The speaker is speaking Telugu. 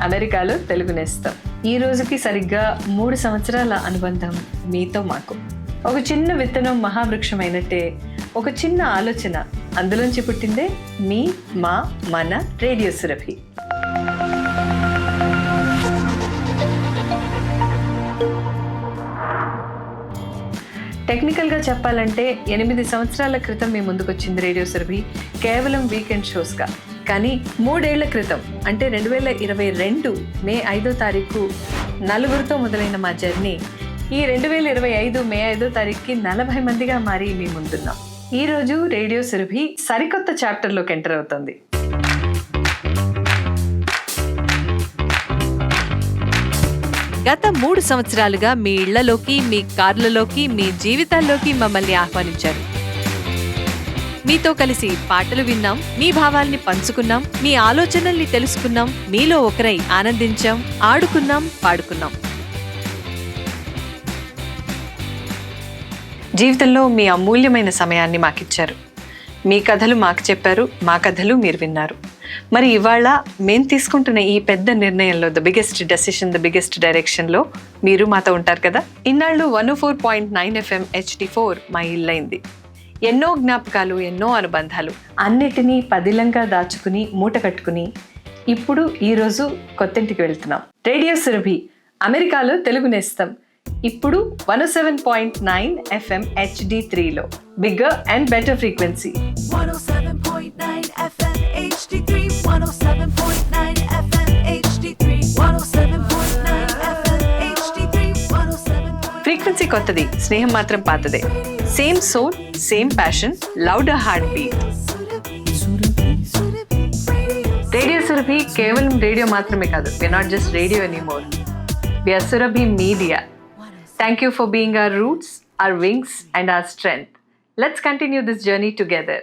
అమెరికాలో తెలుగు నేస్తం. ఈ రోజుకి సరిగ్గా 3 సంవత్సరాల అనుబంధం మీతో మాకు. ఒక చిన్న విత్తనం మహావృక్షమైనట్టే ఒక చిన్న ఆలోచన అందులోంచి పుట్టిందే మీ మా మన రేడియో సురభి. టెక్నికల్గా చెప్పాలంటే 8 సంవత్సరాల క్రితం మీ ముందుకొచ్చింది రేడియో సురభి కేవలం వీకెండ్ షోస్గా. కానీ 3 ఏళ్ల క్రితం అంటే 2022 మే 5వ తారీఖు నలుగురితో మొదలైన మా జర్నీ ఈ 2025 మే 5వ తారీఖుకి 40 మందిగా మారి మీ ముందున్నాం. ఈరోజు రేడియో సురభి సరికొత్త చాప్టర్లోకి ఎంటర్ అవుతుంది. గత 3 సంవత్సరాలుగా మీ ఇళ్లలోకి, మీ కార్లలోకి, మీ జీవితాల్లోకి మమ్మల్ని ఆహ్వానించారు. మీతో కలిసి పాటలు విన్నాం, మీ భావాల్ని పంచుకున్నాం, మీ ఆలోచనల్ని తెలుసుకున్నాం, మీలో ఒకరై ఆనందించాం, ఆడుకున్నాం, పాడుకున్నాం. జీవితంలో మీ అమూల్యమైన సమయాన్ని మాకిచ్చారు. మీ కథలు మాకు చెప్పారు, మా కథలు మీరు విన్నారు. మరి ఇవాళ మేము తీసుకుంటున్న ఈ పెద్ద నిర్ణయంలో the biggest decision, the biggest డైరెక్షన్లో మీరు మాతో ఉంటారు కదా. ఇన్నాళ్ళు 104.9 FM HD4 మా ఇల్లైంది. ఎన్నో జ్ఞాపకాలు, ఎన్నో అనుబంధాలు అన్నిటినీ పదిలంగా దాచుకుని మూట కట్టుకుని ఇప్పుడు ఈరోజు కొత్తింటికి వెళ్తున్నాం. రేడియో సురభి అమెరికాలో తెలుగు నేస్తం ఇప్పుడు 107.9 FM HD3లో bigger and better frequency. 107.9 FM HD3, 107.9 FM HD3, 107.9 FM HD3, 107. Frequency కొత్తది, స్నేహం మాత్రం పాతదే. Same soul, same passion, louder heart beat. Radio Surabhi కేవలం రేడియో మాత్రమే కాదు. We're not just radio anymore, we're Surabhi media. Thank you for being our roots, our wings and our strength. Let's continue this journey together.